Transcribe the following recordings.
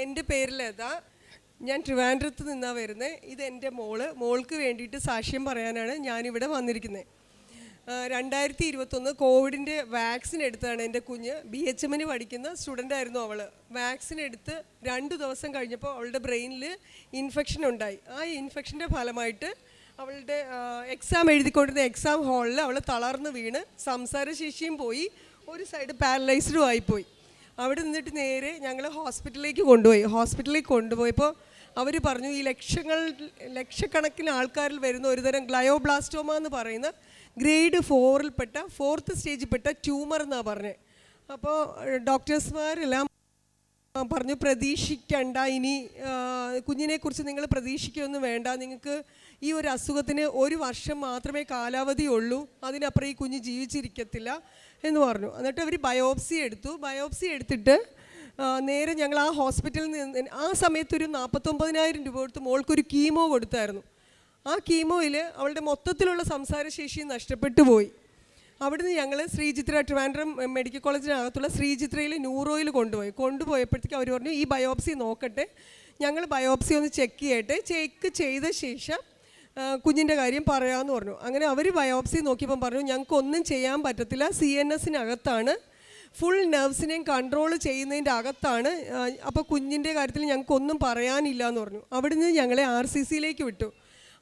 എൻ്റെ പേര് ലത. ഞാൻ ട്രിവാൻഡ്രത്ത് നിന്നാണ് വരുന്നത്. ഇതെൻ്റെ മോൾക്ക് വേണ്ടിയിട്ട് സാക്ഷ്യം പറയാനാണ് ഞാനിവിടെ വന്നിരിക്കുന്നത്. 2021 കോവിഡിൻ്റെ വാക്സിൻ എടുത്തതാണ് എൻ്റെ കുഞ്ഞ്. BHMന് പഠിക്കുന്ന സ്റ്റുഡൻ്റായിരുന്നു അവൾ. വാക്സിൻ എടുത്ത് 2 ദിവസം കഴിഞ്ഞപ്പോൾ അവളുടെ ബ്രെയിനിൽ ഇൻഫെക്ഷൻ ഉണ്ടായി. ആ ഇൻഫെക്ഷൻ്റെ ഫലമായിട്ട് അവളുടെ എക്സാം എഴുതിക്കൊണ്ടിരുന്ന എക്സാം ഹാളിൽ അവൾ തളർന്ന് വീണ് സംസാരശേഷിയും പോയി, ഒരു സൈഡ് പാരലൈസ്ഡും ആയിപ്പോയി. അവിടെ നിന്നിട്ട് നേരെ ഞങ്ങൾ ഹോസ്പിറ്റലിലേക്ക് കൊണ്ടുപോയപ്പോൾ അവർ പറഞ്ഞു ഈ ലക്ഷക്കണക്കിന് ആൾക്കാരിൽ വരുന്ന ഒരുതരം ഗ്ലയോബ്ലാസ്റ്റോമ എന്ന് പറയുന്ന ഗ്രേഡ് 4ൽപ്പെട്ട 4th സ്റ്റേജിൽപ്പെട്ട ട്യൂമർ എന്നാണ് പറഞ്ഞത്. അപ്പോൾ ഡോക്ടേഴ്സ്മാരെല്ലാം പറഞ്ഞു പ്രതീക്ഷിക്കണ്ട, ഇനി കുഞ്ഞിനെക്കുറിച്ച് നിങ്ങൾ പ്രതീക്ഷിക്കുകയൊന്നും വേണ്ട, നിങ്ങൾക്ക് ഈ ഒരു അസുഖത്തിന് 1 വർഷം മാത്രമേ കാലാവധി ഉള്ളൂ, അതിനപ്പുറം ഈ കുഞ്ഞ് ജീവിച്ചിരിക്കത്തില്ല എന്ന് പറഞ്ഞു. എന്നിട്ട് അവർ ബയോപ്സി എടുത്തിട്ട് നേരെ ഞങ്ങൾ ആ ഹോസ്പിറ്റലിൽ നിന്ന് ആ സമയത്തൊരു 49,000 രൂപ കൊടുത്ത് മോൾക്കൊരു കീമോ കൊടുത്തായിരുന്നു. ആ കീമോയിൽ അവളുടെ മൊത്തത്തിലുള്ള സംസാരശേഷി നഷ്ടപ്പെട്ടു പോയി. അവിടുന്ന് ഞങ്ങൾ ട്രിവാൻഡ്രം മെഡിക്കൽ കോളേജിനകത്തുള്ള ശ്രീചിത്രയിൽ ന്യൂറോയിൽ കൊണ്ടുപോയപ്പോഴത്തേക്ക് അവർ പറഞ്ഞു ഈ ബയോപ്സി നോക്കട്ടെ, ഞങ്ങൾ ബയോപ്സി ഒന്ന് ചെക്ക് ചെയ്ത ശേഷം കുഞ്ഞിൻ്റെ കാര്യം പറയാമെന്ന് പറഞ്ഞു. അങ്ങനെ അവർ ബയോപ്സി നോക്കിയപ്പം പറഞ്ഞു ഞങ്ങൾക്കൊന്നും ചെയ്യാൻ പറ്റത്തില്ല, CNSനകത്താണ്, ഫുൾ നെർവ്സിനെയും കൺട്രോൾ ചെയ്യുന്നതിൻ്റെ അകത്താണ്, അപ്പോൾ കുഞ്ഞിൻ്റെ കാര്യത്തിൽ ഞങ്ങൾക്കൊന്നും പറയാനില്ല എന്ന് പറഞ്ഞു. അവിടുന്ന് ഞങ്ങളെ RCCയിലേക്ക് വിട്ടു.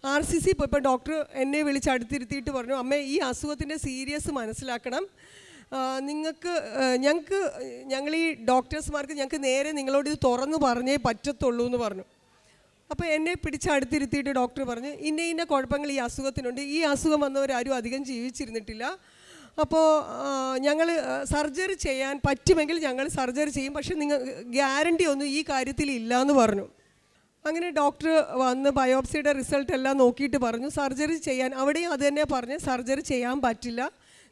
RCC പോയപ്പോൾ ഡോക്ടർ എന്നെ വിളിച്ച് അടുത്തിരുത്തിയിട്ട് പറഞ്ഞു, അമ്മേ ഈ അസുഖത്തിൻ്റെ സീരിയസ് മനസ്സിലാക്കണം, ഞങ്ങൾ ഈ ഡോക്ടേഴ്സ്മാർക്ക് ഞങ്ങൾക്ക് നേരെ നിങ്ങളോട് ഇത് തുറന്നു പറഞ്ഞേ പറ്റത്തുള്ളൂ എന്ന് പറഞ്ഞു. അപ്പോൾ എന്നെ പിടിച്ച് അടുത്തിരുത്തിയിട്ട് ഡോക്ടർ പറഞ്ഞു ഇന്ന കുഴപ്പങ്ങൾ ഈ അസുഖത്തിനുണ്ട്, ഈ അസുഖം വന്നവരാരും അധികം ജീവിച്ചിരുന്നിട്ടില്ല, അപ്പോൾ ഞങ്ങൾ സർജറി ചെയ്യാൻ പറ്റുമെങ്കിൽ ഞങ്ങൾ സർജറി ചെയ്യും, പക്ഷെ നിങ്ങൾ ഗ്യാരണ്ടി ഒന്നും ഈ കാര്യത്തിൽ ഇല്ല എന്ന് പറഞ്ഞു. അങ്ങനെ ഡോക്ടർ വന്ന് ബയോപ്സിയുടെ റിസൾട്ട് എല്ലാം നോക്കിയിട്ട് പറഞ്ഞു സർജറി ചെയ്യാൻ, അവിടെയും അത് തന്നെ പറഞ്ഞ് സർജറി ചെയ്യാൻ പറ്റില്ല,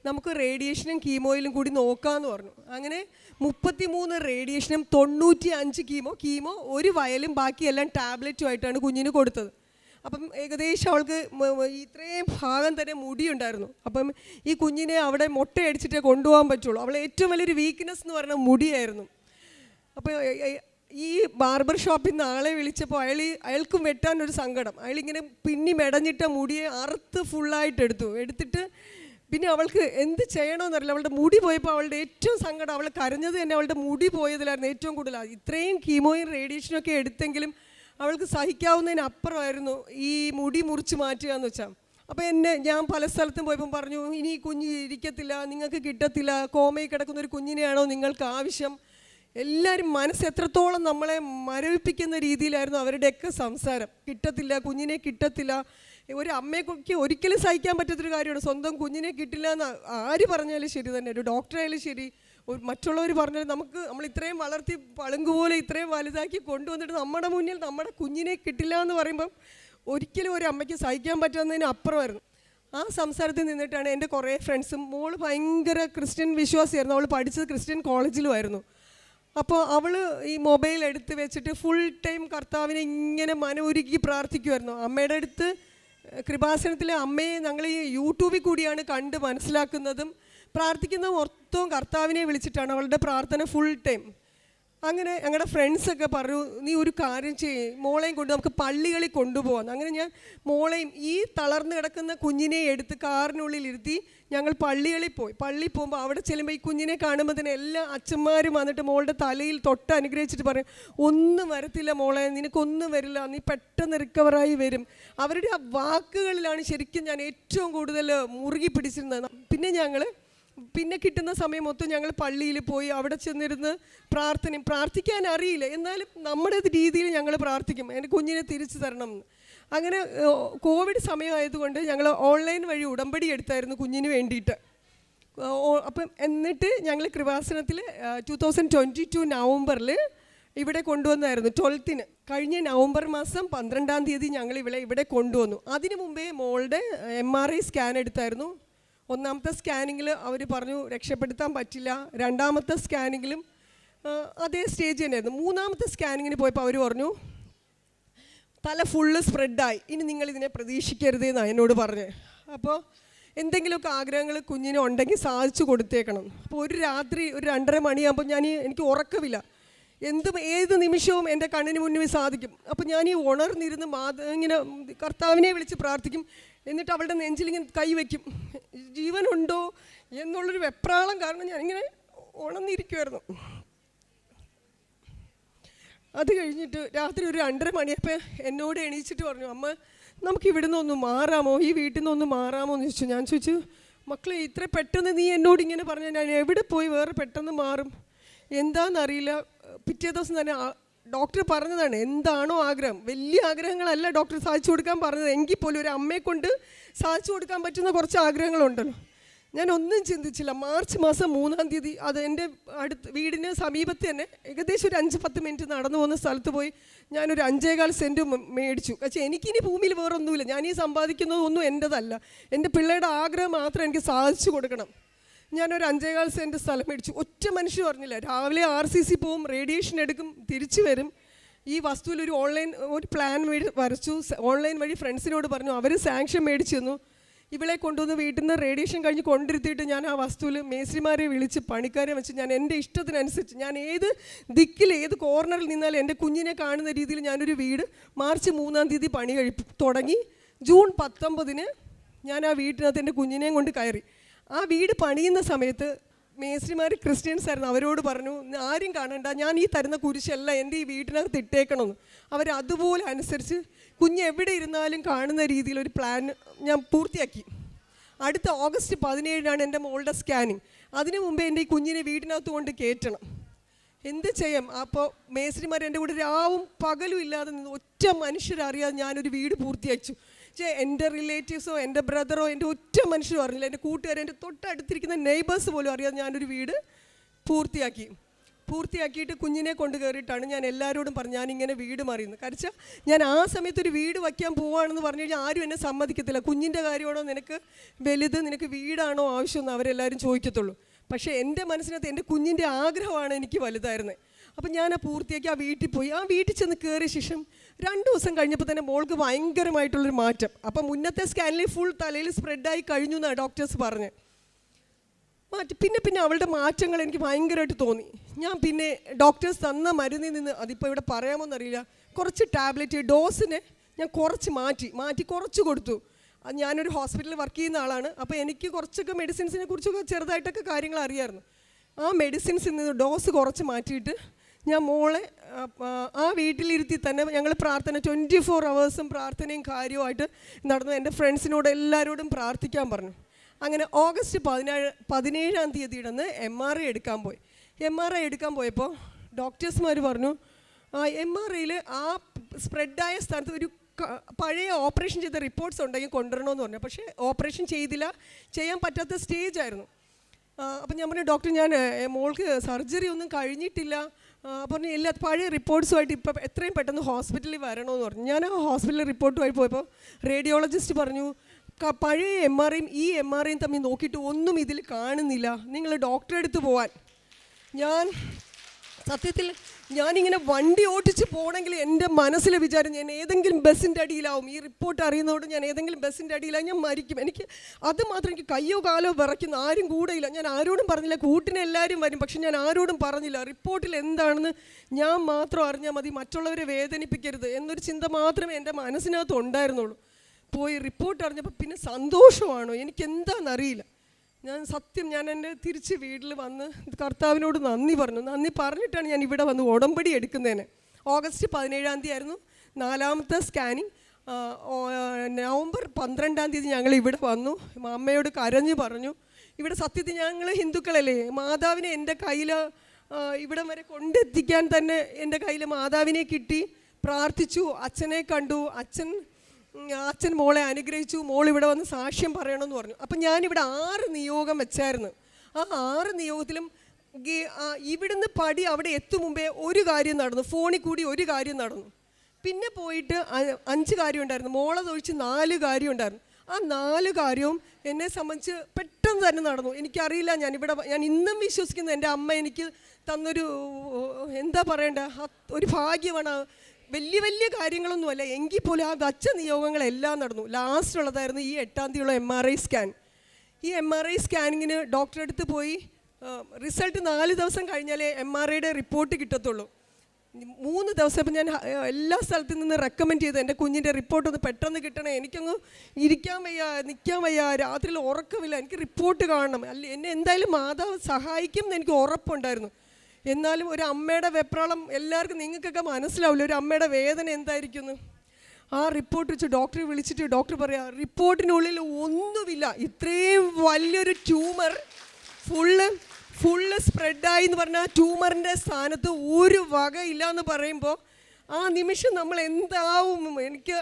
നമുക്ക് റേഡിയേഷനും കീമോയിലും കൂടി നോക്കാമെന്ന് പറഞ്ഞു. അങ്ങനെ 33 റേഡിയേഷനും 95 കീമോ 1 വയലും ബാക്കിയെല്ലാം ടാബ്ലറ്റുമായിട്ടാണ് കുഞ്ഞിന് കൊടുത്തത്. അപ്പം ഏകദേശം അവൾക്ക് ഇത്രയും ഭാഗം തന്നെ മുടിയുണ്ടായിരുന്നു. അപ്പം ഈ കുഞ്ഞിനെ അവിടെ മുട്ടയടിച്ചിട്ടേ കൊണ്ടുപോകാൻ പറ്റുള്ളൂ. അവളെ ഏറ്റവും വലിയൊരു വീക്ക്നെസ് എന്ന് പറഞ്ഞാൽ മുടിയായിരുന്നു. അപ്പോൾ ഈ ബാർബർ ഷോപ്പിൽ നിന്ന് ആളെ വിളിച്ചപ്പോൾ അയാൾക്കും വെട്ടാനൊരു സങ്കടം. അയാളിങ്ങനെ മെടഞ്ഞിട്ട മുടിയെ അറുത്ത് ഫുള്ളായിട്ട് എടുത്തിട്ട് പിന്നെ അവൾക്ക് എന്ത് ചെയ്യണമെന്നറിയില്ല. അവളുടെ മുടി പോയപ്പോൾ അവളുടെ ഏറ്റവും സങ്കടം, അവൾ കരഞ്ഞത് തന്നെ അവളുടെ മുടി പോയതിലായിരുന്നു ഏറ്റവും കൂടുതൽ. ഇത്രയും കീമോയും റേഡിയേഷനും ഒക്കെ എടുത്തെങ്കിലും അവൾക്ക് സഹിക്കാവുന്നതിനപ്പുറമായിരുന്നു ഈ മുടി മുറിച്ച് മാറ്റുക എന്ന് വെച്ചാൽ. അപ്പോൾ ഞാൻ പല സ്ഥലത്തും പോയപ്പം പറഞ്ഞു ഇനി ഈ കുഞ്ഞ് ഇരിക്കത്തില്ല, നിങ്ങൾക്ക് കിട്ടത്തില്ല, കോമയിൽ കിടക്കുന്ന ഒരു കുഞ്ഞിനെയാണോ നിങ്ങൾക്ക് ആവശ്യം. എല്ലാവരും മനസ്സ് എത്രത്തോളം നമ്മളെ മരവിപ്പിക്കുന്ന രീതിയിലായിരുന്നു അവരുടെയൊക്കെ സംസാരം. കിട്ടത്തില്ല, കുഞ്ഞിനെ കിട്ടത്തില്ല. ഒരു അമ്മയ്ക്ക് ഒരിക്കലും സഹിക്കാൻ പറ്റാത്തൊരു കാര്യമാണ് സ്വന്തം കുഞ്ഞിനെ കിട്ടില്ല എന്ന് ആര് പറഞ്ഞാലും ശരി തന്നെ, ഒരു ഡോക്ടറായാലും ശരി, മറ്റുള്ളവർ പറഞ്ഞാൽ നമ്മൾ ഇത്രയും വളർത്തി പളുങ്കുപോലെ ഇത്രയും വലുതാക്കി കൊണ്ടുവന്നിട്ട് നമ്മുടെ മുന്നിൽ നമ്മുടെ കുഞ്ഞിനെ കിട്ടില്ല എന്ന് പറയുമ്പം ഒരിക്കലും ഒരു അമ്മയ്ക്ക് സഹിക്കാൻ പറ്റുന്നതിന് അപ്പുറമായിരുന്നു. ആ സംസാരത്തിൽ നിന്നിട്ടാണ് എൻ്റെ കുറേ ഫ്രണ്ട്സും, മോൾ ഭയങ്കര ക്രിസ്ത്യൻ വിശ്വാസിയായിരുന്നു, അവൾ പഠിച്ചത് ക്രിസ്ത്യൻ കോളേജിലുമായിരുന്നു. അപ്പോൾ അവൾ ഈ മൊബൈൽ എടുത്ത് വെച്ചിട്ട് ഫുൾ ടൈം കർത്താവിനെ ഇങ്ങനെ മനമുരുക്കി പ്രാർത്ഥിക്കുമായിരുന്നു. അമ്മയുടെ അടുത്ത് കൃപാസനത്തിലെ അമ്മയെ ഞങ്ങൾ ഈ യൂട്യൂബിൽ കൂടിയാണ് കണ്ട് മനസ്സിലാക്കുന്നതും പ്രാർത്ഥിക്കുന്ന മൊത്തവും കർത്താവിനെ വിളിച്ചിട്ടാണ് അവളുടെ പ്രാർത്ഥന ഫുൾ ടൈം. അങ്ങനെ ഞങ്ങളുടെ ഫ്രണ്ട്സൊക്കെ പറഞ്ഞു നീ ഒരു കാര്യം മോളെയും കൊണ്ട് നമുക്ക് പള്ളികളിൽ കൊണ്ടുപോകാം. അങ്ങനെ ഞാൻ മോളെയും ഈ തളർന്നു കിടക്കുന്ന കുഞ്ഞിനെ എടുത്ത് കാറിനുള്ളിൽ ഇരുത്തി ഞങ്ങൾ പള്ളികളിൽ പോകുമ്പോൾ അവിടെ ചെല്ലുമ്പോൾ ഈ കുഞ്ഞിനെ കാണുമ്പോൾ തന്നെ എല്ലാ അച്ഛന്മാരും വന്നിട്ട് മോളുടെ തലയിൽ തൊട്ട് അനുഗ്രഹിച്ചിട്ട് പറയും ഒന്നും വരത്തില്ല മോളെ, നിനക്കൊന്നും വരില്ല, നീ പെട്ടെന്ന് റിക്കവറായി വരും. അവരുടെ ആ വാക്കുകളിലാണ് ശരിക്കും ഞാൻ ഏറ്റവും കൂടുതൽ മുറുകി പിടിച്ചിരുന്നത്. പിന്നെ കിട്ടുന്ന സമയം മൊത്തം ഞങ്ങൾ പള്ളിയിൽ പോയി അവിടെ ചെന്നിരുന്ന് പ്രാർത്ഥിക്കാൻ അറിയില്ല, എന്നാലും നമ്മുടെ രീതിയിൽ ഞങ്ങൾ പ്രാർത്ഥിക്കും എൻ്റെ കുഞ്ഞിനെ തിരിച്ചു തരണം എന്ന്. അങ്ങനെ കോവിഡ് സമയമായതുകൊണ്ട് ഞങ്ങൾ ഓൺലൈൻ വഴി ഉടമ്പടി എടുത്തായിരുന്നു കുഞ്ഞിന് വേണ്ടിയിട്ട്. അപ്പം എന്നിട്ട് ഞങ്ങൾ കൃപാസനത്തിൽ 2022 നവംബറിൽ ഇവിടെ കൊണ്ടുവന്നായിരുന്നു 12ന്. കഴിഞ്ഞ നവംബർ മാസം 12-ാം തീയതി ഞങ്ങൾ ഇവിടെ കൊണ്ടുവന്നു. അതിനു മുമ്പേ മോളുടെ MRI സ്കാൻ എടുത്തായിരുന്നു. 1ാമത്തെ സ്കാനിങ്ങിൽ അവർ പറഞ്ഞു രക്ഷപ്പെടുത്താൻ പറ്റില്ല. 2ാമത്തെ സ്കാനിങ്ങിലും അതേ സ്റ്റേജ് തന്നെയായിരുന്നു. 3ാമത്തെ സ്കാനിങ്ങിന് പോയപ്പോൾ അവർ പറഞ്ഞു തല ഫുള്ള് സ്പ്രെഡായി, ഇനി നിങ്ങളിതിനെ പ്രതീക്ഷിക്കരുതെന്നാണ് എന്നോട് പറഞ്ഞത്. അപ്പോൾ എന്തെങ്കിലുമൊക്കെ ആഗ്രഹങ്ങൾ കുഞ്ഞിനുണ്ടെങ്കിൽ സാധിച്ചു കൊടുത്തേക്കണം. അപ്പോൾ ഒരു രാത്രി ഒരു 2:30 മണിയാകുമ്പോൾ എനിക്ക് ഉറക്കമില്ല. ഏത് നിമിഷവും എൻ്റെ കണ്ണിന് മുന്നിൽ സാധിക്കും. അപ്പം ഞാൻ ഈ ഉണർന്നിരുന്ന് ഇങ്ങനെ കർത്താവിനെ വിളിച്ച് പ്രാർത്ഥിക്കും. എന്നിട്ട് അവളുടെ നെഞ്ചിലിങ്ങനെ കൈവയ്ക്കും. ജീവനുണ്ടോ എന്നുള്ളൊരു വെപ്രാളം കാരണം ഞാനിങ്ങനെ ഉണർന്നിരിക്കുമായിരുന്നു. അത് കഴിഞ്ഞിട്ട് രാത്രി ഒരു 2:30 മണിയപ്പോൾ എന്നോട് എണീച്ചിട്ട് പറഞ്ഞു, അമ്മ നമുക്ക് ഇവിടുന്ന് ഒന്ന് മാറാമോ, ഈ വീട്ടിൽ നിന്ന് ഒന്ന് മാറാമോ എന്ന് ചോദിച്ചു. ഞാൻ ചോദിച്ചു, മക്കളെ ഇത്ര പെട്ടെന്ന് നീ എന്നോട് ഇങ്ങനെ പറഞ്ഞാൽ ഞാൻ എവിടെ പോയി വേറെ പെട്ടെന്ന് മാറും? എന്താണെന്നറിയില്ല. പിറ്റേ ദിവസം തന്നെ ഡോക്ടർ പറഞ്ഞതാണ്, എന്താണോ ആഗ്രഹം, വലിയ ആഗ്രഹങ്ങളല്ല ഡോക്ടർ സാധിച്ചു കൊടുക്കാൻ പറഞ്ഞത്, എങ്കിൽ പോലും ഒരു അമ്മയെ കൊണ്ട് സാധിച്ചു കൊടുക്കാൻ പറ്റുന്ന കുറച്ച് ആഗ്രഹങ്ങളുണ്ടല്ലോ. ഞാൻ ഒന്നും ചിന്തിച്ചില്ല. മാർച്ച് മാസം 3-ാം തീയതി അത് എൻ്റെ വീടിന് സമീപത്ത് തന്നെ ഏകദേശം ഒരു 5-10 മിനിറ്റ് നടന്നു പോകുന്ന സ്ഥലത്ത് പോയി ഞാനൊരു 5.25 സെൻറ്റ് മേടിച്ചു. പക്ഷേ എനിക്കിനി ഭൂമിയിൽ വേറെ ഒന്നുമില്ല, ഞാനീ സമ്പാദിക്കുന്നതൊന്നും എൻ്റെതല്ല, എൻ്റെ പിള്ളേരുടെ ആഗ്രഹം മാത്രം എനിക്ക് സാധിച്ചു കൊടുക്കണം. ഞാനൊരു 5.25 സെൻറ്റ് സ്ഥലം മേടിച്ചു. ഒറ്റ മനുഷ്യർ പറഞ്ഞില്ല. രാവിലെ RCC പോവും, റേഡിയേഷൻ എടുക്കും, തിരിച്ചു വരും. ഈ വസ്തുവിൽ ഒരു പ്ലാൻ വരച്ചു. ഓൺലൈൻ വഴി ഫ്രണ്ട്സിനോട് പറഞ്ഞു, അവർ സാങ്ഷൻ മേടിച്ചു തന്നു. ഇവളെ കൊണ്ടുവന്ന് വീട്ടിൽ നിന്ന് റേഡിയേഷൻ കഴിഞ്ഞ് കൊണ്ടിരുത്തിയിട്ട് ഞാൻ ആ വസ്തുവിൽ മേസ്ത്രിമാരെ വിളിച്ച് പണിക്കാരെ വെച്ച് ഞാൻ എൻ്റെ ഇഷ്ടത്തിനനുസരിച്ച് ഞാൻ ഏത് ദിക്കിൽ ഏത് കോർണറിൽ നിന്നാലും എൻ്റെ കുഞ്ഞിനെ കാണുന്ന രീതിയിൽ ഞാനൊരു വീട് മാർച്ച് 3-ാം തീയതി പണി തുടങ്ങി. ജൂൺ 19-ന് ഞാൻ ആ വീട്ടിനകത്ത് എൻ്റെ കുഞ്ഞിനെയും കൊണ്ട് കയറി. ആ വീട് പണിയുന്ന സമയത്ത് മേസ്ത്രിമാർ ക്രിസ്ത്യൻസ് ആയിരുന്നു. അവരോട് പറഞ്ഞു, ആരും കാണണ്ട, ഞാൻ ഈ തരുന്ന കുരിശല്ല എൻ്റെ ഈ വീട്ടിനകത്ത് ഇട്ടേക്കണമെന്ന്. അവരതുപോലെ അനുസരിച്ച് കുഞ്ഞ് എവിടെ ഇരുന്നാലും കാണുന്ന രീതിയിൽ ഒരു പ്ലാൻ ഞാൻ പൂർത്തിയാക്കി. അടുത്ത ഓഗസ്റ്റ് 17-നാണ് എൻ്റെ മോളുടെ സ്കാനിങ്. അതിനു മുമ്പേ എൻ്റെ ഈ കുഞ്ഞിനെ വീട്ടിനകത്ത് കൊണ്ട് കയറ്റണം. എന്ത് ചെയ്യാം? അപ്പോൾ മേസ്ത്രിമാർ എൻ്റെ കൂടെ രാവും പകലും ഇല്ലാതെ നിന്ന് ഒറ്റ മനുഷ്യരറിയാതെ ഞാനൊരു വീട് പൂർത്തിയാച്ചു. എൻ്റെ റിലേറ്റീവ്സോ എൻ്റെ ബ്രദറോ എൻ്റെ ഒറ്റ മനുഷ്യരും അറിയില്ല, എൻ്റെ കൂട്ടുകാർ, എൻ്റെ തൊട്ടടുത്തിരിക്കുന്ന നെയ്ബേഴ്സ് പോലും അറിയാതെ ഞാനൊരു വീട് പൂർത്തിയാക്കിയിട്ട് കുഞ്ഞിനെ കൊണ്ട് കയറിയിട്ടാണ് ഞാൻ എല്ലാവരോടും പറഞ്ഞു ഞാനിങ്ങനെ വീട് മാറിയെന്ന്. കാരണം ഞാൻ ആ സമയത്തൊരു വീട് വയ്ക്കാൻ പോവുകയാണെന്ന് പറഞ്ഞു കഴിഞ്ഞാൽ ആരും എന്നെ സമ്മതിക്കത്തില്ല. കുഞ്ഞിൻ്റെ കാര്യമാണോ നിനക്ക് വലുത്, നിനക്ക് വീടാണോ ആവശ്യമെന്ന് അവരെല്ലാവരും ചോദിക്കത്തുള്ളൂ. പക്ഷേ എൻ്റെ മനസ്സിനകത്ത് എൻ്റെ കുഞ്ഞിൻ്റെ ആഗ്രഹമാണ് എനിക്ക് വലുതായിരുന്നത്. അപ്പം ഞാൻ പൂർത്തിയാക്കി ആ വീട്ടിൽ പോയി. ആ വീട്ടിൽ ചെന്ന് കയറിയ ശേഷം 2 ദിവസം കഴിഞ്ഞപ്പോൾ തന്നെ മോൾക്ക് ഭയങ്കരമായിട്ടുള്ളൊരു മാറ്റം. അപ്പം മുന്നത്തെ സ്കാനിൽ ഫുൾ തലയിൽ സ്പ്രെഡായി കഴിഞ്ഞു എന്നാണ് ഡോക്ടേഴ്സ് പറഞ്ഞത്. പിന്നെ അവളുടെ മാറ്റങ്ങൾ എനിക്ക് ഭയങ്കരമായിട്ട് തോന്നി. ഞാൻ പിന്നെ ഡോക്ടേഴ്സ് തന്ന മരുന്നിൽ നിന്ന്, അതിപ്പോൾ ഇവിടെ പറയാമോന്നറിയില്ല, കുറച്ച് ടാബ്ലറ്റ് ഡോസിനെ ഞാൻ മാറ്റി കുറച്ച് കൊടുത്തു. ഞാനൊരു ഹോസ്പിറ്റലിൽ വർക്ക് ചെയ്യുന്ന ആളാണ്. അപ്പോൾ എനിക്ക് കുറച്ചൊക്കെ മെഡിസിൻസിനെ കുറിച്ചൊക്കെ ചെറുതായിട്ടൊക്കെ കാര്യങ്ങൾ അറിയാമായിരുന്നു. ആ മെഡിസിൻസിൽ നിന്ന് ഡോസ് കുറച്ച് മാറ്റിയിട്ട് ഞാൻ മോളെ ആ വീട്ടിലിരുത്തി തന്നെ ഞങ്ങൾ പ്രാർത്ഥന 24 hours പ്രാർത്ഥനയും കാര്യമായിട്ട് നടന്നു. എൻ്റെ ഫ്രണ്ട്സിനോട് എല്ലാവരോടും പ്രാർത്ഥിക്കാൻ പറഞ്ഞു. അങ്ങനെ ഓഗസ്റ്റ് 17-ാം തീയതി ഇടന്ന് MRI എടുക്കാൻ പോയി. MRI എടുക്കാൻ പോയപ്പോൾ ഡോക്ടേഴ്സ്മാർ പറഞ്ഞു, MRIയിൽ ആ സ്പ്രെഡായ സ്ഥലത്ത് ഒരു പഴയ ഓപ്പറേഷൻ ചെയ്ത റിപ്പോർട്ട്സ് ഉണ്ടെങ്കിൽ കൊണ്ടുവരണമെന്ന് പറഞ്ഞു. പക്ഷേ ഓപ്പറേഷൻ ചെയ്യാൻ പറ്റാത്ത സ്റ്റേജ് ആയിരുന്നു. അപ്പം ഞാൻ പറഞ്ഞു, ഡോക്ടർ ഞാൻ മോൾക്ക് സർജറി ഒന്നും കഴിഞ്ഞിട്ടില്ല. പറഞ്ഞു ഇല്ല, പഴയ റിപ്പോർട്ട്സുമായിട്ട് ഇപ്പം എത്രയും പെട്ടെന്ന് ഹോസ്പിറ്റലിൽ വരണമെന്ന് പറഞ്ഞു. ഞാൻ ആ ഹോസ്പിറ്റലിൽ റിപ്പോർട്ടുമായി പോയപ്പോൾ റേഡിയോളജിസ്റ്റ് പറഞ്ഞു, പഴയ MRIയും ഈ MRIയും തമ്മിൽ നോക്കിയിട്ട് ഒന്നും ഇതിൽ കാണുന്നില്ല, നിങ്ങൾ ഡോക്ടറെ അടുത്ത് പോവാൻ. സത്യത്തിൽ ഞാനിങ്ങനെ വണ്ടി ഓടിച്ച് പോകണമെങ്കിൽ എൻ്റെ മനസ്സിലെ വിചാരം ഞാൻ ഏതെങ്കിലും ബസ്സിൻ്റെ അടിയിലാവും. ഈ റിപ്പോർട്ട് അറിയുന്നതോട് ഞാൻ ഏതെങ്കിലും ബസ്സിൻ്റെ അടിയിലാവും, ഞാൻ മരിക്കും. എനിക്ക് അത് മാത്രം, എനിക്ക് കയ്യോ കാലോ വിറയ്ക്കുന്ന, ആരും കൂടെയില്ല. ഞാൻ ആരോടും പറഞ്ഞില്ല, കൂട്ടിന് എല്ലാവരും വരും, പക്ഷെ ഞാൻ ആരോടും പറഞ്ഞില്ല. റിപ്പോർട്ടിൽ എന്താണെന്ന് ഞാൻ മാത്രം അറിഞ്ഞാൽ മതി, മറ്റുള്ളവരെ വേദനിപ്പിക്കരുത് എന്നൊരു ചിന്ത മാത്രമേ എൻ്റെ മനസ്സിനകത്ത് ഉണ്ടായിരുന്നുള്ളൂ. പോയി റിപ്പോർട്ട് അറിഞ്ഞപ്പോൾ പിന്നെ സന്തോഷമാണോ എനിക്കെന്താണെന്നറിയില്ല. ഞാൻ എൻ്റെ തിരിച്ച് വീട്ടിൽ വന്ന് കർത്താവിനോട് നന്ദി പറഞ്ഞിട്ടാണ് ഞാൻ ഇവിടെ വന്ന് ഉടമ്പടി എടുക്കുന്നതിന്. ഓഗസ്റ്റ് 17-ാം തീയതി ആയിരുന്നു 4ാമത്തെ സ്കാനിങ്. നവംബർ 12-ാം തീയതി ഞങ്ങൾ ഇവിടെ വന്നു. അമ്മയോട് കരഞ്ഞു പറഞ്ഞു, ഇവിടെ സത്യത്തിൽ ഞങ്ങൾ ഹിന്ദുക്കളല്ലേ, മാതാവിനെ എൻ്റെ കയ്യിൽ ഇവിടം വരെ കൊണ്ടെത്തിക്കാൻ തന്നെ എൻ്റെ കയ്യിൽ മാതാവിനെ കിട്ടി. പ്രാർത്ഥിച്ചു, അച്ഛനെ കണ്ടു, അച്ഛൻ മോളെ അനുഗ്രഹിച്ചു, മോൾ ഇവിടെ വന്ന് സാക്ഷ്യം പറയണമെന്ന് പറഞ്ഞു. അപ്പം ഞാനിവിടെ 6 നിയോഗം വെച്ചായിരുന്നു. ആ 6 നിയോഗത്തിലും ഇവിടുന്ന് അവിടെ എത്തും മുമ്പേ ഒരു കാര്യം നടന്നു, ഫോണിൽ കൂടി ഒരു കാര്യം നടന്നു. പിന്നെ പോയിട്ട് 5 കാര്യം ഉണ്ടായിരുന്നു, മോളെ തൊഴിച്ച് 4 കാര്യം ഉണ്ടായിരുന്നു. ആ 4 കാര്യവും എന്നെ സംബന്ധിച്ച് പെട്ടെന്ന് തന്നെ നടന്നു. എനിക്കറിയില്ല, ഞാൻ ഇന്നും വിശ്വസിക്കുന്നു എൻ്റെ അമ്മ എനിക്ക് തന്നൊരു എന്താ പറയണ്ട ഒരു ഭാഗ്യമാണ്. വലിയ കാര്യങ്ങളൊന്നുമല്ല, എങ്കിൽ പോലും ആ വച്ച നിയോഗങ്ങളെല്ലാം നടന്നു. ലാസ്റ്റ് ഉള്ളതായിരുന്നു ഈ 8-ാം തീയതിയുള്ള MRI സ്കാൻ. ഈ MRI സ്കാനിങ്ങിന് ഡോക്ടറെ അടുത്ത് പോയി റിസൾട്ട് 4 ദിവസം കഴിഞ്ഞാലേ MRIയുടെ റിപ്പോർട്ട് കിട്ടത്തുള്ളൂ. 3 ദിവസം ഇപ്പം ഞാൻ എല്ലാ സ്ഥലത്തു നിന്ന് റെക്കമെൻഡ് ചെയ്തു എൻ്റെ കുഞ്ഞിൻ്റെ റിപ്പോർട്ട് ഒന്ന് പെട്ടെന്ന് കിട്ടണേ, എനിക്കങ്ങ് ഇരിക്കാൻ വയ്യ, നിൽക്കാൻ വയ്യ, രാത്രിയിൽ ഉറക്കമില്ല, എനിക്ക് റിപ്പോർട്ട് കാണണം, എന്നെ എന്തായാലും മാതാവ് സഹായിക്കും എന്ന് എനിക്ക് ഉറപ്പുണ്ടായിരുന്നു. എന്നാലും ഒരു അമ്മയുടെ വെപ്രാളം എല്ലാവർക്കും നിങ്ങൾക്കൊക്കെ മനസ്സിലാവില്ല, ഒരു അമ്മയുടെ വേദന എന്തായിരിക്കുന്നു. ആ റിപ്പോർട്ട് വെച്ച് ഡോക്ടറെ വിളിച്ചിട്ട് ഡോക്ടർ പറയാം, റിപ്പോർട്ടിനുള്ളിൽ ഒന്നുമില്ല, ഇത്രയും വലിയൊരു ട്യൂമർ ഫുള്ള് സ്പ്രെഡായി എന്ന് പറഞ്ഞാൽ ട്യൂമറിൻ്റെ സ്ഥാനത്ത് ഒരു വകയില്ല എന്ന് പറയുമ്പോൾ ആ നിമിഷം നമ്മൾ എന്താവും. എനിക്ക്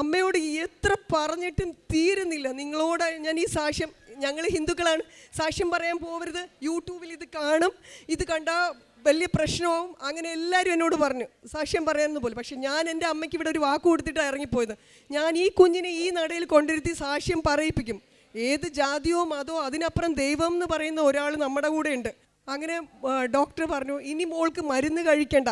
അമ്മയോട് എത്ര പറഞ്ഞിട്ടും തീരുന്നില്ല. നിങ്ങളോട് ഞാൻ ഈ സാക്ഷ്യം, ഞങ്ങൾ ഹിന്ദുക്കളാണ്, സാക്ഷ്യം പറയാൻ പോകരുത്, യൂട്യൂബിൽ ഇത് കാണും, ഇത് കണ്ടാൽ വലിയ പ്രശ്നവും, അങ്ങനെ എല്ലാവരും എന്നോട് പറഞ്ഞു സാക്ഷ്യം പറയാമെന്ന് പോലും. പക്ഷെ ഞാൻ എൻ്റെ അമ്മയ്ക്ക് ഇവിടെ ഒരു വാക്ക് കൊടുത്തിട്ടാണ് ഇറങ്ങിപ്പോയത്. ഞാൻ ഈ കുഞ്ഞിനെ ഈ നടയിൽ കൊണ്ടിരുത്തി സാക്ഷ്യം പറയിപ്പിക്കും. ഏത് ജാതിയോ മതമോ അതിനപ്പുറം ദൈവം എന്ന് പറയുന്ന ഒരാൾ നമ്മുടെ കൂടെ ഉണ്ട്. അങ്ങനെ ഡോക്ടർ പറഞ്ഞു, ഇനി മോൾക്ക് മരുന്ന് കഴിക്കണ്ട,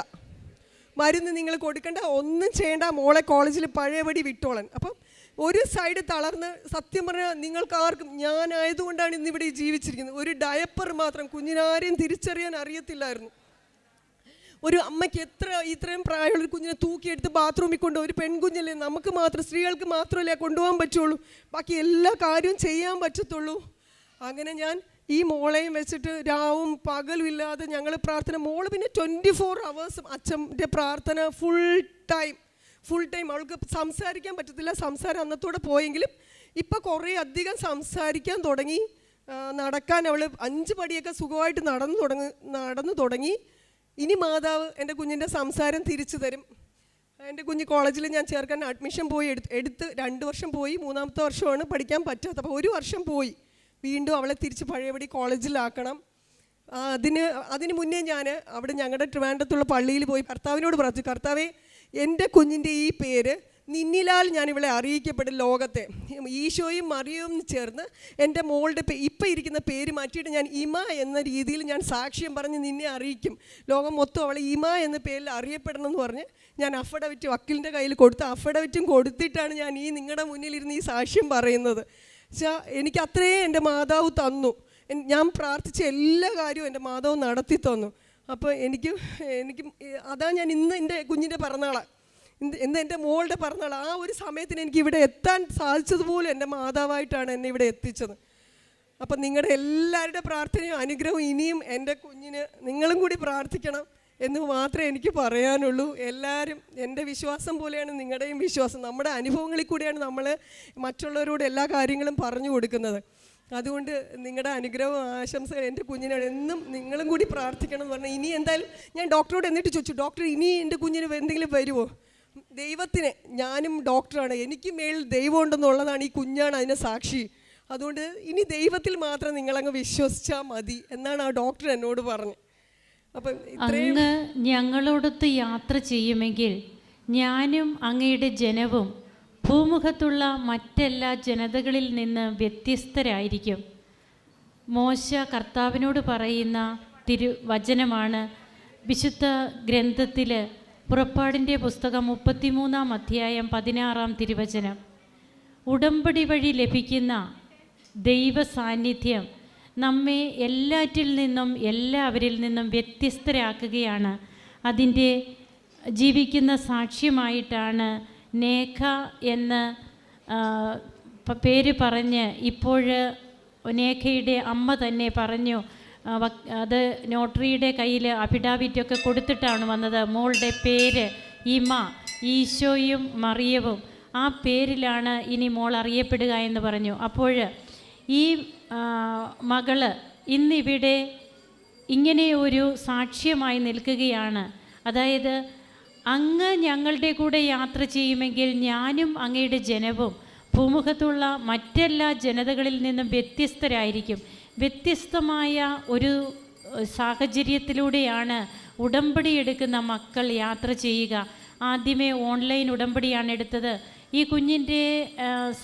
മരുന്ന് നിങ്ങൾ കൊടുക്കണ്ട, ഒന്നും ചെയ്യേണ്ട, മോളെ കോളേജിൽ പഴയപടി വിട്ടോളാൻ. അപ്പം ഒരു സൈഡ് തളർന്ന്, സത്യം പറഞ്ഞാൽ നിങ്ങൾക്ക് ആർക്കും, ഞാനായതുകൊണ്ടാണ് ഇന്നിവിടെ ജീവിച്ചിരിക്കുന്നത്, ഒരു ഡയപ്പർ മാത്രം കുഞ്ഞിനാരെയും തിരിച്ചറിയാൻ അറിയത്തില്ലായിരുന്നു. ഒരു അമ്മയ്ക്ക് ഇത്രയും പ്രായമുള്ളൊരു കുഞ്ഞിനെ തൂക്കിയെടുത്ത് ബാത്റൂമിൽ കൊണ്ടുപോകും. ഒരു പെൺകുഞ്ഞല്ലേ, നമുക്ക് മാത്രം, സ്ത്രീകൾക്ക് മാത്രമല്ലേ കൊണ്ടുപോകാൻ പറ്റുള്ളൂ, ബാക്കി എല്ലാ കാര്യവും ചെയ്യാൻ പറ്റത്തുള്ളൂ. അങ്ങനെ ഞാൻ ഈ മോളെയും വെച്ചിട്ട് രാവും പകലും ഇല്ലാതെ ഞങ്ങൾ പ്രാർത്ഥന. മോള് പിന്നെ 24 hours അച്ഛൻ്റെ പ്രാർത്ഥന ഫുൾ ടൈം. അവൾക്ക് സംസാരിക്കാൻ പറ്റത്തില്ല, സംസാരം അന്നത്തോടെ പോയെങ്കിലും ഇപ്പം കുറേ അധികം സംസാരിക്കാൻ തുടങ്ങി. നടക്കാൻ അവൾ 5 പടിയൊക്കെ സുഖമായിട്ട് നടന്നു തുടങ്ങി. ഇനി മാതാവ് എൻ്റെ കുഞ്ഞിൻ്റെ സംസാരം തിരിച്ചു തരും. എൻ്റെ കുഞ്ഞ് കോളേജിൽ ഞാൻ ചേർക്കാൻ അഡ്മിഷൻ പോയി എടുത്ത് 2 വർഷം പോയി, 3ാമത്തെ വർഷമാണ് പഠിക്കാൻ പറ്റാത്തത്. അപ്പോൾ 1 വർഷം പോയി. വീണ്ടും അവളെ തിരിച്ച് പഴയപടി കോളേജിലാക്കണം. അതിന് മുന്നേ ഞാൻ അവിടെ ഞങ്ങളുടെ ട്രിവാൻഡ്രത്തുള്ള പള്ളിയിൽ പോയി കർത്താവിനോട് പറഞ്ഞു, കർത്താവേ, എൻ്റെ കുഞ്ഞിൻ്റെ ഈ പേര് നിന്നിലാൽ ഞാൻ ഇവളെ അറിയിക്കപ്പെടും ലോകത്തെ. ഈശോയും മറിയവും ചേർന്ന് എൻ്റെ മോളുടെ ഇപ്പം ഇരിക്കുന്ന പേര് മാറ്റിയിട്ട് ഞാൻ ഇമ എന്ന രീതിയിൽ ഞാൻ സാക്ഷ്യം പറഞ്ഞ് നിന്നെ അറിയിക്കും, ലോകം മൊത്തം അവളെ ഇമ എന്ന പേരിൽ അറിയപ്പെടണം എന്ന് പറഞ്ഞ് ഞാൻ അഫിഡവിറ്റ് വക്കീലിൻ്റെ കയ്യിൽ കൊടുത്ത് അഫിഡവിറ്റും കൊടുത്തിട്ടാണ് ഞാൻ ഈ നിങ്ങളുടെ മുന്നിലിരുന്ന് ഈ സാക്ഷ്യം പറയുന്നത്. എനിക്ക് അത്രയും എൻ്റെ മാതാവ് തന്നു. ഞാൻ പ്രാർത്ഥിച്ച എല്ലാ കാര്യവും എൻ്റെ മാതാവ് നടത്തി തന്നു. അപ്പോൾ എനിക്ക് അതാ ഞാൻ ഇന്ന് എൻ്റെ കുഞ്ഞിൻ്റെ പിറന്നാളാണ്, ഇന്ന് എൻ്റെ മോളുടെ പിറന്നാൾ. ആ ഒരു സമയത്തിന് എനിക്ക് ഇവിടെ എത്താൻ സാധിച്ചതുപോലും എൻ്റെ മാതാവായിട്ടാണ് എന്നെ ഇവിടെ എത്തിച്ചത്. അപ്പം നിങ്ങളുടെ എല്ലാവരുടെ പ്രാർത്ഥനയും അനുഗ്രഹവും ഇനിയും എൻ്റെ കുഞ്ഞിന് നിങ്ങളും കൂടി പ്രാർത്ഥിക്കണം എന്ന് മാത്രമേ എനിക്ക് പറയാനുള്ളൂ. എല്ലാവരും, എൻ്റെ വിശ്വാസം പോലെയാണ് നിങ്ങളുടെയും വിശ്വാസം. നമ്മുടെ അനുഭവങ്ങളിൽ കൂടിയാണ് നമ്മൾ മറ്റുള്ളവരോട് എല്ലാ കാര്യങ്ങളും പറഞ്ഞു കൊടുക്കുന്നത്. അതുകൊണ്ട് നിങ്ങളുടെ അനുഗ്രഹവും ആശംസകൾ എൻ്റെ കുഞ്ഞിനോട് എന്നും നിങ്ങളും കൂടി പ്രാർത്ഥിക്കണം എന്ന് പറഞ്ഞാൽ, ഇനി എന്തായാലും ഞാൻ ഡോക്ടറോട് എന്നിട്ട് ചോദിച്ചു, ഡോക്ടർ ഇനി എൻ്റെ കുഞ്ഞിന് എന്തെങ്കിലും വരുമോ? ദൈവത്തിന്, ഞാനും ഡോക്ടറാണ്, എനിക്ക് മേളിൽ ദൈവം ഉണ്ടെന്നുള്ളതാണ് ഈ കുഞ്ഞാണ് അതിന് സാക്ഷി. അതുകൊണ്ട് ഇനി ദൈവത്തിൽ മാത്രം നിങ്ങളങ്ങ് വിശ്വസിച്ചാൽ മതി എന്നാണ് ആ ഡോക്ടർ എന്നോട് പറഞ്ഞത്. അപ്പം അങ്ങ് ഞങ്ങളോടൊത്ത് യാത്ര ചെയ്യുമെങ്കിൽ ഞാനും അങ്ങയുടെ ജനവും ഭൂമുഖത്തുള്ള മറ്റെല്ലാ ജനതകളിൽ നിന്ന് വ്യത്യസ്തരായിരിക്കും. മോശ കർത്താവിനോട് പറയുന്ന വചനമാണ് വിശുദ്ധ ഗ്രന്ഥത്തിൽ പുറപ്പാടിൻ്റെ പുസ്തകം 33-ാം അധ്യായം 16-ാം തിരുവചനം. ഉടമ്പടി വഴി ലഭിക്കുന്ന ദൈവ സാന്നിധ്യം നമ്മെ എല്ലാറ്റിൽ നിന്നും എല്ലാവരിൽ നിന്നും വ്യത്യസ്തരാക്കുകയാണ്. അതിൻ്റെ ജീവിക്കുന്ന സാക്ഷ്യമായിട്ടാണ് നേഖ എന്ന് പേര് പറഞ്ഞ് ഇപ്പോൾ നേഖയുടെ അമ്മ തന്നെ പറഞ്ഞു, അത് നോട്ടറിയുടെ കയ്യിൽ അഫിഡാവിറ്റൊക്കെ കൊടുത്തിട്ടാണ് വന്നത്. മോളുടെ പേര് ഇമ, ഈശോയും മറിയവും, ആ പേരിലാണ് ഇനി മോൾ അറിയപ്പെടുക എന്ന് പറഞ്ഞു. അപ്പോൾ ഈ മകള് ഇന്നിവിടെ ഇങ്ങനെ ഒരു സാക്ഷ്യമായി നിൽക്കുകയാണ്. അതായത്, അങ്ങ് ഞങ്ങളുടെ കൂടെ യാത്ര ചെയ്യുമെങ്കിൽ ഞാനും അങ്ങയുടെ ജനവും ഭൂമുഖത്തുള്ള മറ്റെല്ലാ ജനതകളിൽ നിന്നും വ്യത്യസ്തരായിരിക്കും. വ്യത്യസ്തമായ ഒരു സാഹചര്യത്തിലൂടെയാണ് ഉടമ്പടി എടുക്കുന്ന മക്കൾ യാത്ര ചെയ്യുക. ആദ്യമേ ഓൺലൈൻ ഉടമ്പടിയാണ് എടുത്തത്. ഈ കുഞ്ഞിൻ്റെ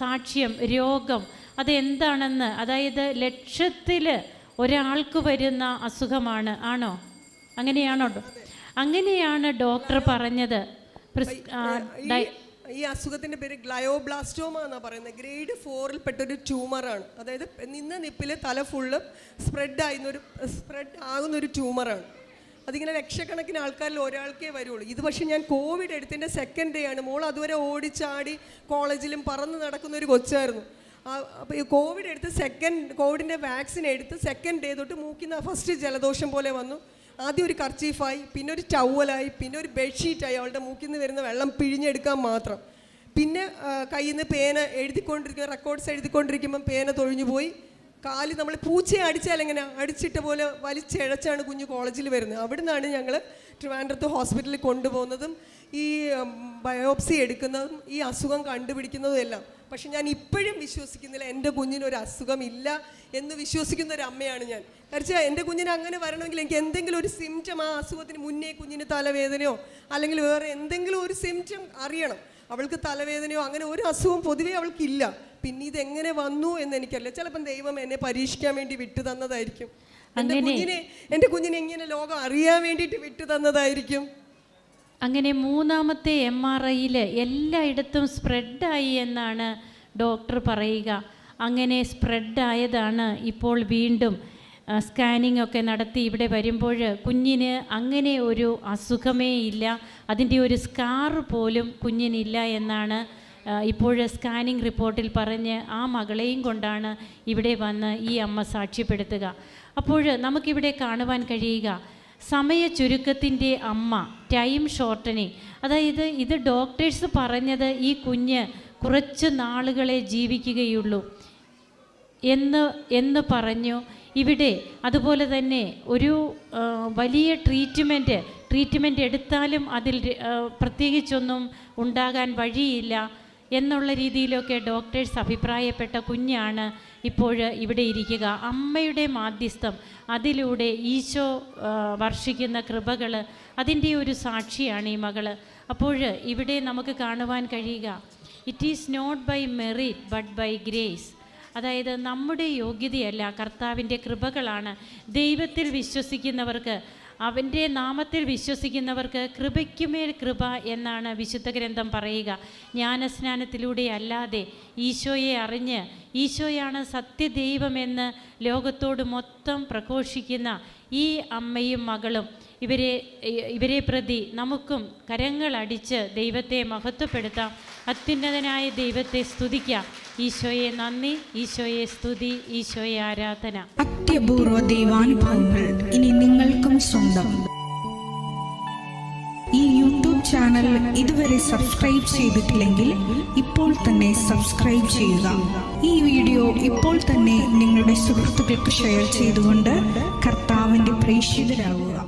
സാക്ഷ്യം, രോഗം അതെന്താണെന്ന്, അതായത് 1,00,000 ഒരാൾക്ക് വരുന്ന അസുഖമാണ്. ആണോ? അങ്ങനെയാണോ? അങ്ങനെയാണ് ഡോക്ടർ പറഞ്ഞത്. ഈ അസുഖത്തിൻ്റെ പേര് ഗ്ലയോബ്ലാസ്റ്റോമ എന്നാണ് പറയുന്നത്. ഗ്രേഡ് 4 പെട്ടൊരു ട്യൂമറാണ്. അതായത് നിപ്പിൽ തല ഫുള്ള് സ്പ്രെഡ് ആകുന്നൊരു ട്യൂമറാണ്. അതിങ്ങനെ ലക്ഷക്കണക്കിന് ആൾക്കാരിൽ ഒരാൾക്കേ വരുള്ളൂ. ഇത് പക്ഷേ ഞാൻ കോവിഡ് എടുത്തതിൻ്റെ സെക്കൻഡ് ഡേ ആണ്. മോൾ അതുവരെ ഓടിച്ചാടി കോളേജിലും പറന്ന് നടക്കുന്ന ഒരു കൊച്ചായിരുന്നു. അപ്പോൾ ഈ കോവിഡ് എടുത്ത് കോവിഡിൻ്റെ വാക്സിൻ എടുത്ത് സെക്കൻഡ് ഡേ തൊട്ട് മൂക്കിന്ന് ഫസ്റ്റ് ജലദോഷം പോലെ വന്നു. ആദ്യം ഒരു കർച്ചീഫായി, പിന്നെ ഒരു ടവലായി, പിന്നെ ഒരു ബെഡ്ഷീറ്റായി. അവളുടെ മൂക്കിൽ നിന്ന് വരുന്ന വെള്ളം പിഴിഞ്ഞെടുക്കാൻ മാത്രം. പിന്നെ കയ്യിൽ നിന്ന് പേന റെക്കോർഡ്സ് എഴുതിക്കൊണ്ടിരിക്കുമ്പം പേന തൊഴിഞ്ഞു പോയി. കാല് നമ്മൾ പൂച്ചയെ അടിച്ചാൽ എങ്ങനെ അടിച്ചിട്ട പോലെ വലിച്ചിഴച്ചാണ് കുഞ്ഞ് കോളേജിൽ വരുന്നത്. അവിടെ നിന്നാണ് ഞങ്ങൾ ട്രിവാൻഡ്രത്ത് ഹോസ്പിറ്റലിൽ കൊണ്ടുപോകുന്നതും ഈ ബയോപ്സി എടുക്കുന്നതും ഈ അസുഖം കണ്ടുപിടിക്കുന്നതും എല്ലാം. പക്ഷെ ഞാൻ ഇപ്പോഴും വിശ്വസിക്കുന്നില്ല എൻ്റെ കുഞ്ഞിനൊരു അസുഖമില്ല എന്ന് വിശ്വസിക്കുന്ന ഒരു അമ്മയാണ് ഞാൻ. കാരണം എൻ്റെ കുഞ്ഞിന് അങ്ങനെ വരണമെങ്കിൽ എനിക്ക് എന്തെങ്കിലും ഒരു സിംറ്റം, ആ അസുഖത്തിന് മുന്നേ കുഞ്ഞിന് തലവേദനയോ അല്ലെങ്കിൽ വേറെ എന്തെങ്കിലും ഒരു സിംറ്റം അറിയണം. അവൾക്ക് തലവേദനയോ അങ്ങനെ ഒരു അസുഖം പൊതുവേ അവൾക്കില്ല. പിന്നെ ഇതെങ്ങനെ വന്നു എന്ന് എനിക്കറിയില്ല. ചിലപ്പം ദൈവം എന്നെ പരീക്ഷിക്കാൻ വേണ്ടി വിട്ടു തന്നതായിരിക്കും. എൻ്റെ കുഞ്ഞിനെ എങ്ങനെ ലോകം അറിയാൻ വേണ്ടിയിട്ട് വിട്ടു തന്നതായിരിക്കും. അങ്ങനെ മൂന്നാമത്തെ MRIയിൽ എല്ലായിടത്തും സ്പ്രെഡായി എന്നാണ് ഡോക്ടർ പറയുക. അങ്ങനെ സ്പ്രെഡായതാണ് ഇപ്പോൾ വീണ്ടും സ്കാനിങ് ഒക്കെ നടത്തി ഇവിടെ വരുമ്പോൾ കുഞ്ഞിന് അങ്ങനെ ഒരു അസുഖമേ ഇല്ല, അതിൻ്റെ ഒരു സ്കാർ പോലും കുഞ്ഞിനില്ല എന്നാണ് ഇപ്പോൾ സ്കാനിങ് റിപ്പോർട്ടിൽ പറഞ്ഞ് ആ മകളെയും കൊണ്ടാണ് ഇവിടെ വന്ന് ഈ അമ്മ സാക്ഷ്യപ്പെടുത്തുക. അപ്പോൾ നമുക്കിവിടെ കാണുവാൻ കഴിയുക സമയ ചുരുക്കത്തിൻ്റെ അമ്മ, ടൈം ഷോർട്ടനിങ്. അതായത് ഇത് ഡോക്ടേഴ്സ് പറഞ്ഞത് ഈ കുഞ്ഞ് കുറച്ച് നാളുകളെ ജീവിക്കുകയുള്ളൂ എന്ന് പറഞ്ഞു ഇവിടെ. അതുപോലെ തന്നെ ഒരു വലിയ ട്രീറ്റ്മെൻറ്റ് എടുത്താലും അതിൽ പ്രത്യേകിച്ചൊന്നും ഉണ്ടാകാൻ വഴിയില്ല എന്നുള്ള രീതിയിലൊക്കെ ഡോക്ടേഴ്സ് അഭിപ്രായപ്പെട്ട കുഞ്ഞാണ് ഇപ്പോൾ ഇവിടെ ഇരിക്കുക. അമ്മയുടെ മാധ്യസ്ഥം, അതിലൂടെ ഈശോ വർഷിക്കുന്ന കൃപകൾ, അതിൻ്റെ ഒരു സാക്ഷിയാണ് ഈ മകൾ. അപ്പോൾ ഇവിടെ നമുക്ക് കാണുവാൻ കഴിയുക it is not by merit but by grace. അതായത് നമ്മുടെ യോഗ്യതയല്ല, കർത്താവിൻ്റെ കൃപകളാണ്. ദൈവത്തിൽ വിശ്വസിക്കുന്നവർക്ക്, അവൻ്റെ നാമത്തിൽ വിശ്വസിക്കുന്നവർക്ക് കൃപയ്ക്കുമേൽ കൃപ എന്നാണ് വിശുദ്ധ ഗ്രന്ഥം പറയുക. ജ്ഞാനസ്നാനത്തിലൂടെ അല്ലാതെ ഈശോയെ അറിഞ്ഞ് ഈശോയാണ് സത്യദൈവമെന്ന് ലോകത്തോട് മൊത്തം പ്രഘോഷിക്കുന്ന ഈ അമ്മയും മകളും ഇവരെ പ്രതി നമുക്കും കരങ്ങളടിച്ച് ദൈവത്തെ മഹത്വപ്പെടുത്താം. അത്യുന്നതനായ ദൈവത്തെ സ്തുതിക്കാം. ഈശോയെ നന്ദി, ഈശോയെ സ്തുതി, ഈശോയെ ആരാധന. അത്യപൂർവ ദൈവാനുഭവങ്ങൾ ഇനി നിങ്ങൾക്കും സ്വന്തം. ഈ യൂട്യൂബ് ചാനൽ ഇതുവരെ സബ്സ്ക്രൈബ് ചെയ്തിട്ടില്ലെങ്കിൽ ഇപ്പോൾ തന്നെ സബ്സ്ക്രൈബ് ചെയ്യുക. ഈ വീഡിയോ ഇപ്പോൾ തന്നെ നിങ്ങളുടെ സുഹൃത്തുക്കൾക്ക് ഷെയർ ചെയ്തുകൊണ്ട് കർത്താവിൻ്റെ പ്രേക്ഷിതരാകുക.